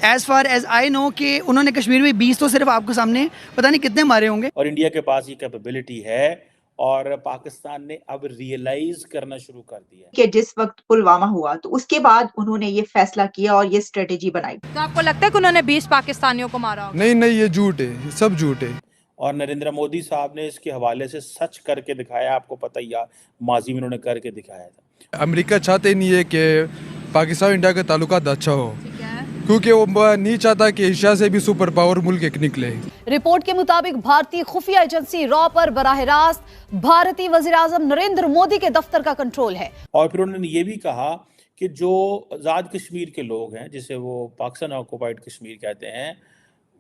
As far as I know कि उन्होंने कश्मीर में 20 तो सिर्फ आपको सामने पता नहीं कितने मारे होंगे। और इंडिया के पास ये कैपेबिलिटी है और पाकिस्तान ने अब रियलाइज करना शुरू कर दिया है कि जिस वक्त पुलवामा हुआ तो उसके बाद उन्होंने ये फैसला किया और ये स्ट्रेटेजी बनाई। तो आपको लगता है कि उन्होंने 20 पाकिस्तानियों को मारा होगा? नहीं, ये झूठ है, ये सब झूठ है। और नरेंद्र मोदी साहब ने इसके हवाले से सच करके दिखाया, आपको पता ही है माजी में उन्होंने करके दिखाया था। अमेरिका चाहते नहीं है कि पाकिस्तान इंडिया का ताल्लुकात अच्छा हो, ठीक है। क्योंकि वो नहीं चाहता कि एशिया से भी सुपर पावर मुल्क एक निकले। रिपोर्ट के मुताबिक भारतीय खुफिया एजेंसी रॉ पर बराह रास्त भारतीय वजीर आजम नरेंद्र मोदी के दफ्तर का कंट्रोल है। और फिर उन्होंने ये भी कहा कि जो आज़ाद कश्मीर के लोग हैं, जिसे वो पाकिस्तान ऑक्युपाइड कश्मीर कहते हैं,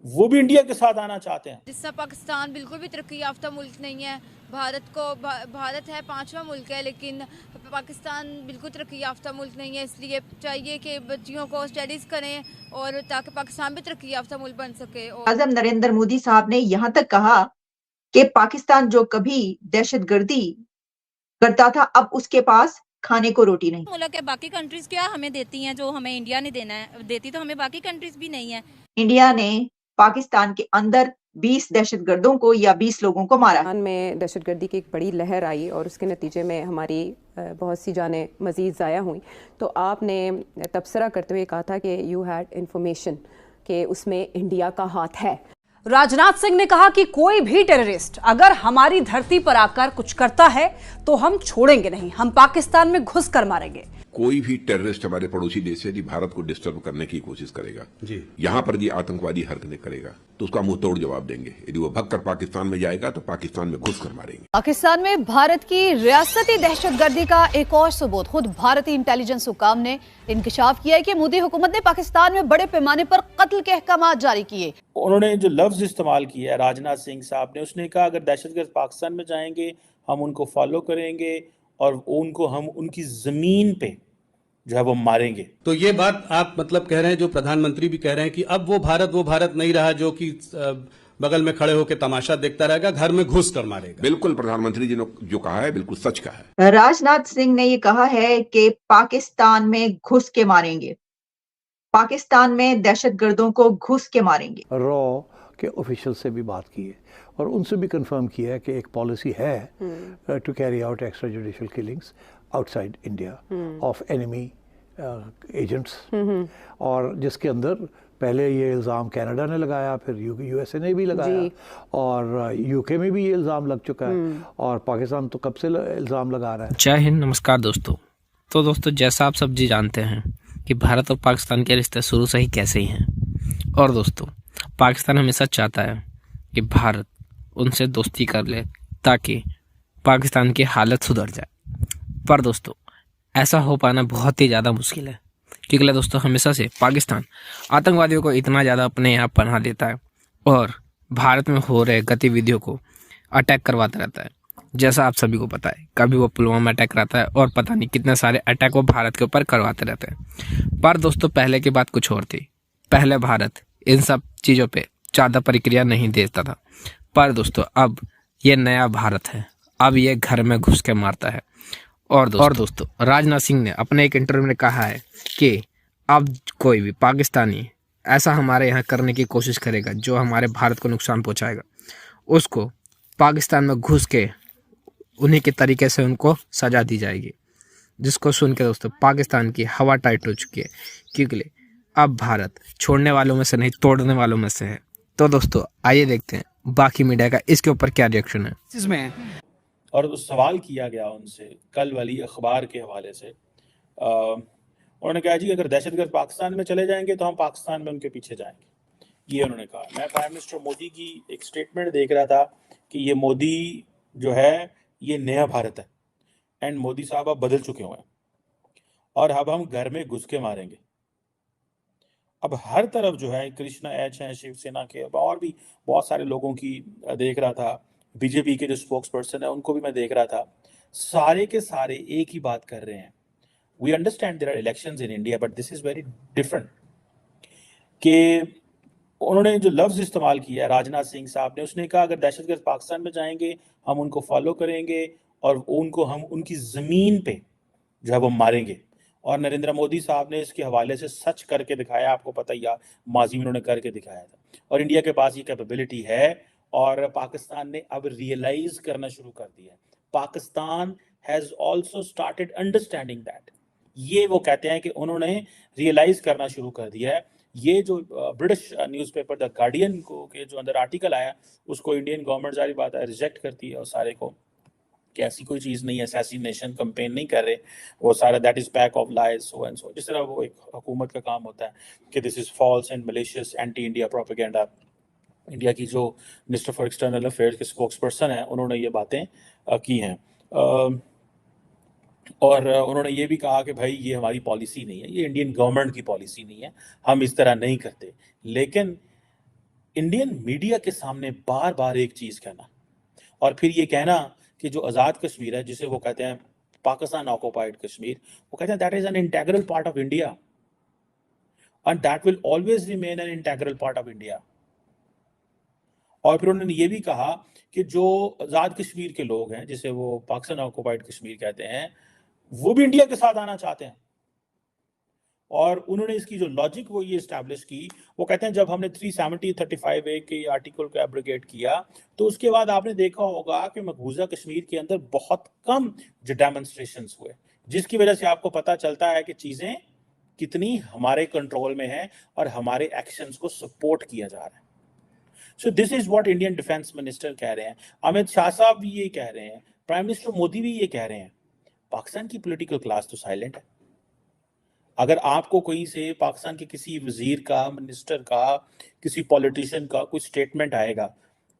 वो भी इंडिया के साथ आना चाहते हैं। जिससे पाकिस्तान बिल्कुल भी तरक्की याफ्ता मुल्क नहीं है। भारत है 5वां मुल्क है, लेकिन पाकिस्तान बिल्कुल तरक्की याफ्ता मुल्क नहीं है। इसलिए चाहिए कि बच्चियों को स्टडीज करें और ताकि पाकिस्तान भी तरक्की याफ्ता मुल्क बन सके। आजम नरेंद्र मोदी साहब ने यहाँ तक कहा कि पाकिस्तान जो कभी दहशतगर्दी करता था, अब उसके पास खाने को रोटी नहीं। मुल्क है, बाकी कंट्रीज क्या हमें देती हैं जो हमें इंडिया ने देना है, देती तो हमें बाकी कंट्रीज भी नहीं है। इंडिया ने पाकिस्तान के अंदर 20 दहशतगर्दों को या 20 लोगों को मारा। पाकिस्तान में दहशतगर्दी की एक बड़ी लहर आई और उसके नतीजे में हमारी बहुत सी जानें मज़ीद ज़ाया हुई। तो आपने तबसरा करते हुए कहा था कि यू हैड इंफॉर्मेशन कि उसमें इंडिया का हाथ है। राजनाथ सिंह ने कहा कि कोई भी टेररिस्ट अगर हमारी धरती पर आकर कुछ करता है तो हम छोड़ेंगे नहीं, हम पाकिस्तान में घुस कर मारेंगे। कोई भी टेररिस्ट हमारे पड़ोसी देश से यदि भारत को डिस्टर्ब करने की कोशिश करेगा जी, यहाँ पर भी आतंकवादी हरकतें करेगा तो उसका मुंह तोड़ जवाब देंगे। यदि वो भगकर पाकिस्तान में जाएगा तो पाकिस्तान में घुस कर मारेंगे। पाकिस्तान में भारत की रियासती दहशतगर्दी का एक और सबूत खुद भारतीय इंटेलिजेंस हुकाम ने इंकशाफ किया है कि मोदी हुकूमत ने पाकिस्तान में बड़े पैमाने पर कत्ल के अहकाम जारी किए। उन्होंने जो लफ्ज इस्तेमाल किया है राजनाथ सिंह साहब ने, उसने कहा अगर दहशतगर्द पाकिस्तान में जाएंगे हम उनको फॉलो करेंगे और उनको हम उनकी जमीन पे जो है वो मारेंगे। तो ये बात आप मतलब कह रहे हैं, जो प्रधानमंत्री भी कह रहे हैं कि अब वो भारत नहीं रहा जो कि बगल में खड़े होकर तमाशा देखता रहेगा, घर में घुस कर मारेगा। बिल्कुल प्रधानमंत्री जी ने जो कहा है बिल्कुल सच कहा है। राजनाथ सिंह ने ये कहा है कि पाकिस्तान में घुस के मारेंगे, पाकिस्तान में दहशतगर्दों को घुस के मारेंगे। रॉ के ऑफिशियल से भी बात की है और उनसे भी कंफर्म किया है कि एक पॉलिसी है to carry out extra judicial killings outside India of enemy agents, और जिसके अंदर पहले ये इल्ज़ाम कनाडा ने लगाया, फिर यूएसए ने भी लगाया और यूके में भी ये इल्ज़ाम लग चुका है और पाकिस्तान तो कब से इल्ज़ाम लगा रहा है। जय हिंद, नमस्कार दोस्तों। तो दोस्तों, जैसा आप सब जी जानते हैं कि भारत और पाकिस्तान के रिश्ते शुरू से ही कैसे ही हैं, और दोस्तों पाकिस्तान हमेशा चाहता है कि भारत उनसे दोस्ती कर ले ताकि पाकिस्तान की हालत सुधर जाए। पर दोस्तों ऐसा हो पाना बहुत ही ज़्यादा मुश्किल है, क्योंकि दोस्तों हमेशा से पाकिस्तान आतंकवादियों को इतना ज़्यादा अपने यहाँ पनाह देता है और भारत में हो रहे गतिविधियों को अटैक करवाता रहता है। जैसा आप सभी को पता है, कभी वो पुलवामा अटैक रहता है और पता नहीं कितने सारे अटैक वो भारत के ऊपर करवाते रहते हैं। पर दोस्तों पहले की बात कुछ और थी। पहले भारत इन सब चीज़ों पे ज़्यादा प्रक्रिया नहीं देता था, पर दोस्तों अब ये नया भारत है, अब ये घर में घुस के मारता है। और दोस्तों राजनाथ सिंह ने अपने एक इंटरव्यू में कहा है कि अब कोई भी पाकिस्तानी ऐसा हमारे यहाँ करने की कोशिश करेगा जो हमारे भारत को नुकसान पहुँचाएगा, उसको पाकिस्तान में घुस के उन्हीं के तरीके से उनको सजा दी जाएगी। जिसको सुन के दोस्तों पाकिस्तान की हवा टाइट हो चुकी है, क्योंकि अब भारत छोड़ने वालों में से नहीं तोड़ने वालों में से है। तो दोस्तों आइए देखते हैं बाकी मीडिया का इसके ऊपर क्या रिएक्शन है। इसमें और सवाल किया गया उनसे कल वाली अखबार के हवाले से, उन्होंने कहा जी अगर दहशतगर्द पाकिस्तान में चले जाएंगे तो हम पाकिस्तान में उनके पीछे जाएंगे, ये उन्होंने कहा। मैं प्राइम मिनिस्टर मोदी की एक स्टेटमेंट देख रहा था कि ये मोदी जो है ये नया भारत है एंड मोदी साहब अब बदल चुके हुए हैं और अब हम घर में घुस के मारेंगे। अब हर तरफ जो है कृष्णा एच हैं, शिवसेना के और भी बहुत सारे लोगों की देख रहा था, बीजेपी के जो स्पोक्स पर्सन है उनको भी मैं देख रहा था, सारे के सारे एक ही बात कर रहे हैं। We understand there are elections in India but this is very different. कि उन्होंने जो लफ्ज इस्तेमाल किया है राजनाथ सिंह साहब ने, उसने कहा अगर दहशतगर्द पाकिस्तान में जाएंगे हम उनको फॉलो करेंगे और उनको हम उनकी ज़मीन पे जो है वो मारेंगे। और नरेंद्र मोदी साहब ने इसके हवाले से सच करके दिखाया, आपको पता ही है, माजी में उन्होंने करके दिखाया था। और इंडिया के पास ये कैपेबिलिटी है और पाकिस्तान ने अब रियलाइज करना शुरू कर दिया है। Pakistan has also started understanding that. ये वो कहते हैं कि उन्होंने रियलाइज करना शुरू कर दिया है। ये जो ब्रिटिश न्यूज़पेपर द गार्डियन को के जो अंदर आर्टिकल आया, उसको इंडियन गवर्नमेंट जारी बात है रिजेक्ट करती है और सारे को कि ऐसी कोई चीज़ नहीं है, असैसिनेशन कैंपेन नहीं कर रहे, वो सारा that is pack of lies so and so. जिस तरह वो एक हुकूमत का काम होता है कि this is false and malicious anti India propaganda. India की जो मिनिस्टर फॉर एक्सटर्नल अफेयर्स के स्पोक्स पर्सन हैं, उन्होंने ये बातें की हैं और उन्होंने ये भी कहा कि भाई ये हमारी पॉलिसी नहीं है, ये इंडियन गवर्नमेंट की पॉलिसी नहीं है, हम इस तरह नहीं करते। लेकिन इंडियन मीडिया के सामने बार बार एक चीज़ कहना और फिर ये कहना कि जो आज़ाद कश्मीर है, जिसे वो कहते हैं पाकिस्तान ऑक्युपाइड कश्मीर, वो कहते हैं that is an integral part of India and that will always remain an integral part of India. और फिर उन्होंने ये भी कहा कि जो आज़ाद कश्मीर के लोग हैं, जिसे वो पाकिस्तान ऑक्युपाइड कश्मीर कहते हैं, वो भी इंडिया के साथ आना चाहते हैं। और उन्होंने इसकी जो लॉजिक वो ये इस्टेब्लिश की, वो कहते हैं जब हमने 370-35A के आर्टिकल को एब्रोगेट किया तो उसके बाद आपने देखा होगा कि मकबूजा कश्मीर के अंदर बहुत कम डेमोन्स्ट्रेशंस हुए, जिसकी वजह से आपको पता चलता है कि चीज़ें कितनी हमारे कंट्रोल में हैं और हमारे एक्शंस को सपोर्ट किया जा रहा है। So this is what Indian defence minister कह रहे हैं, अमित शाह साहब भी ये कह रहे हैं, प्राइम मिनिस्टर मोदी भी ये कह रहे हैं। पाकिस्तान की पॉलिटिकल क्लास तो साइलेंट है। अगर आपको कोई से पाकिस्तान के किसी वजीर का, मिनिस्टर का, किसी पॉलिटिशियन का कोई स्टेटमेंट आएगा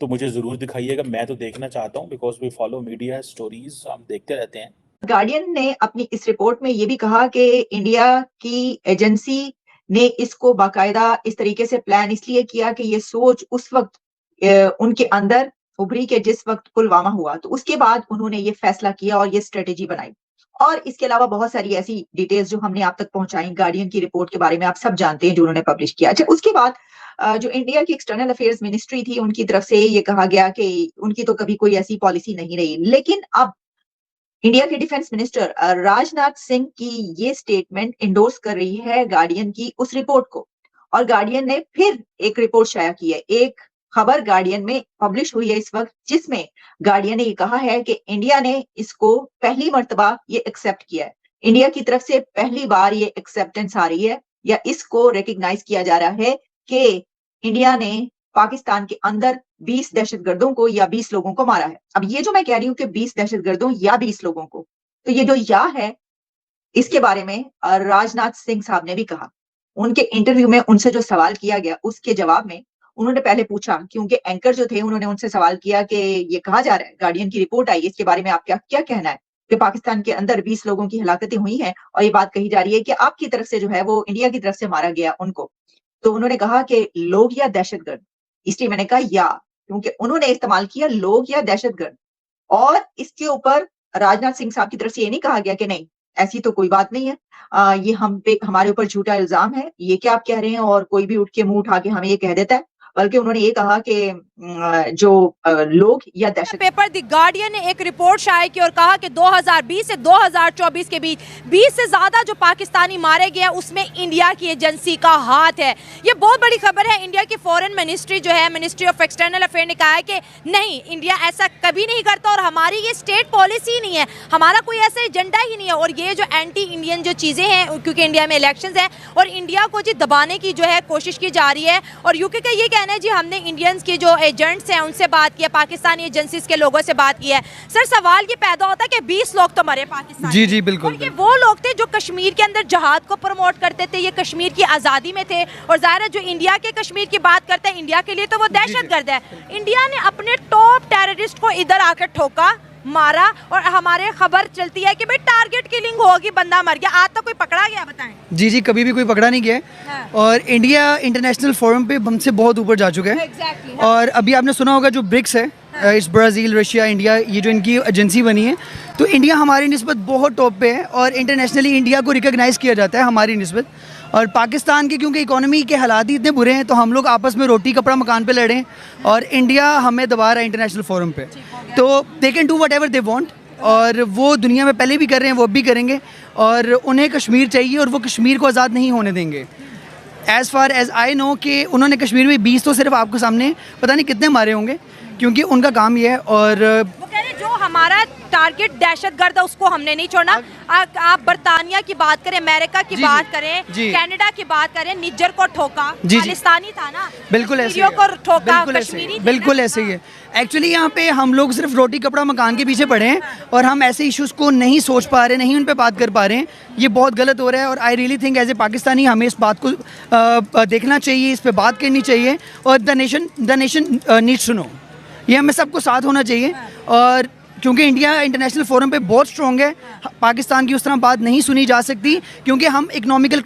तो मुझे जरूर दिखाइएगा, मैं तो देखना चाहता हूँ, because we follow media stories, हम देखते रहते हैं। गार्डियन ने अपनी इस रिपोर्ट में ये भी कहा कि इंडिया की एजेंसी ने इसको बाकायदा इस तरीके से प्लान इसलिए किया कि ये सोच उस वक्त उनके अंदर उभरी के जिस वक्त पुलवामा हुआ, तो उसके बाद उन्होंने ये फैसला किया और ये स्ट्रेटेजी बनाई। और इसके अलावा बहुत सारी ऐसी डिटेल्स जो हमने आप तक पहुंचाई गार्डियन की रिपोर्ट के बारे में, आप सब जानते हैं जो उन्होंने पब्लिश किया। अच्छा, उसके बाद जो इंडिया की एक्सटर्नल अफेयर्स मिनिस्ट्री थी, उनकी तरफ से ये कहा गया कि उनकी तो कभी कोई ऐसी पॉलिसी नहीं रही। लेकिन अब इंडिया के डिफेंस मिनिस्टर राजनाथ सिंह की ये स्टेटमेंट इंडोर्स कर रही है गार्डियन की उस रिपोर्ट को, और गार्डियन ने फिर एक रिपोर्ट शाया की है। एक खबर गार्डियन में पब्लिश हुई है इस वक्त, जिसमें गार्डियन ने ये कहा है कि इंडिया ने इसको पहली मर्तबा ये एक्सेप्ट किया है। इंडिया की तरफ से पहली बार ये एक्सेप्टेंस आ रही है या इसको रिकग्नाइज किया जा रहा है कि इंडिया ने पाकिस्तान के अंदर 20 दहशतगर्दों को या 20 लोगों को मारा है। अब ये जो मैं कह रही हूँ कि 20 दहशतगर्दों या 20 लोगों को, तो ये जो या है इसके बारे में राजनाथ सिंह साहब ने भी कहा। उनके इंटरव्यू में उनसे जो सवाल किया गया उसके जवाब में उन्होंने पहले पूछा, क्योंकि एंकर जो थे उन्होंने उनसे सवाल किया कि ये कहा जा रहा है, गार्डियन की रिपोर्ट आई, इसके बारे में आप क्या कहना है कि पाकिस्तान के अंदर 20 लोगों की हलाकतें हुई हैं और ये बात कही जा रही है कि आपकी तरफ से जो है वो इंडिया की तरफ से मारा गया उनको। तो उन्होंने कहा कि लोग या दहशतगर्द, इसलिए मैंने कहा या, क्योंकि उन्होंने इस्तेमाल किया लोग या दहशतगर्द। और इसके ऊपर राजनाथ सिंह साहब की तरफ से ये नहीं कहा गया कि नहीं ऐसी तो कोई बात नहीं है, ये हमारे ऊपर झूठा इल्जाम है, ये क्या आप कह रहे हैं, और कोई भी उठ के मुंह उठा के हमें ये कह देता है। बल्कि उन्होंने ये कहा कि जो लोग या दहशत पेपर द गार्डियन ने एक रिपोर्ट शाया की और कहा कि 2020 से 2024 के बीच 20 से ज्यादा जो पाकिस्तानी मारे गए उसमें इंडिया की एजेंसी का हाथ है। ये बहुत बड़ी खबर है। इंडिया की फॉरेन मिनिस्ट्री जो है, मिनिस्ट्री ऑफ एक्सटर्नल अफेयर ने कहा है कि नहीं, इंडिया ऐसा कभी नहीं करता और हमारी ये स्टेट पॉलिसी नहीं है, हमारा कोई ऐसा एजेंडा ही नहीं है। और ये जो एंटी इंडियन जो चीजें हैं, क्योंकि इंडिया में इलेक्शंस हैं और इंडिया को जी दबाने की जो है कोशिश की जा रही है। और यूके का ये कहना है जी हमने इंडियंस के जो एजेंट्स हैं उनसे बात किया, पाकिस्तानी एजेंसीज के लोगों से बात की है। सर, सवाल ये पैदा होता है कि 20 लोग तो मरे पाकिस्तान। जी जी बिल्कुल। ये वो लोग थे जो कश्मीर के अंदर जहाद को प्रमोट करते थे, ये कश्मीर की आज़ादी में थे। और जाहिर है जो इंडिया के कश्मीर की बात करते हैं, इंडिया के लिए तो वो दहशतगर्द है। इंडिया ने अपने टॉप टेररिस्ट को इधर आकर ठोका, मारा, और हमारे खबर चलती है कि भाई टारगेट किलिंग होगी, बंदा मर गया। आज तक कोई पकड़ा गया? बताएं। जी जी, कभी भी कोई पकड़ा नहीं गया। हाँ। और इंडिया इंटरनेशनल फोरम पे हमसे बहुत ऊपर जा चुका है। exactly, हाँ। और अभी आपने सुना होगा जो ब्रिक्स है, हाँ। इस ब्राज़ील, रशिया, इंडिया, ये जो इनकी एजेंसी बनी है, तो इंडिया हमारी निस्बत बहुत टॉप पे है और इंटरनेशनली इंडिया को रिकॉग्नाइज़ किया जाता है हमारी निस्बत। और पाकिस्तान के क्योंकि इकोनॉमी के हालात ही इतने बुरे हैं, तो हम लोग आपस में रोटी कपड़ा मकान पे लड़ें और इंडिया हमें दबा रहा है इंटरनेशनल फोरम पे। तो they can do what ever they want. और वो दुनिया में पहले भी कर रहे हैं, वो अब भी करेंगे, और उन्हें कश्मीर चाहिए और वो कश्मीर को आज़ाद नहीं होने देंगे। As far as I know कि उन्होंने कश्मीर में 20 तो सिर्फ आपको सामने पता नहीं कितने मारे होंगे, क्योंकि उनका काम ये है। और वो कह रहे जो हमारा टारगेट दहशतगर्द है उसको हमने नहीं छोड़ना। आप बर्तानिया की बात करें, अमेरिका की बात करें, कनाडा की बात करें, निज्जर को ठोका, खालिस्तानी था ना, बिल्कुल ऐसे को ठोका, कश्मीरी बिल्कुल ऐसे ही है। एक्चुअली यहाँ पे हम लोग सिर्फ रोटी कपड़ा मकान के पीछे पड़े हैं और हम ऐसे इश्यूज़ को नहीं सोच पा रहे, नहीं उन पे बात कर पा रहे हैं। ये बहुत गलत हो रहा है और I really think as a Pakistani हमें इस बात को देखना चाहिए, इस पे बात करनी चाहिए, और the nation needs to know, ये हमें सबको साथ होना चाहिए। और क्योंकि इंडिया इंटरनेशनल फोरम पे बहुत स्ट्रॉन्ग है, पाकिस्तान की उस तरह बात नहीं सुनी जा सकती, क्योंकि हम इकोनॉमिकल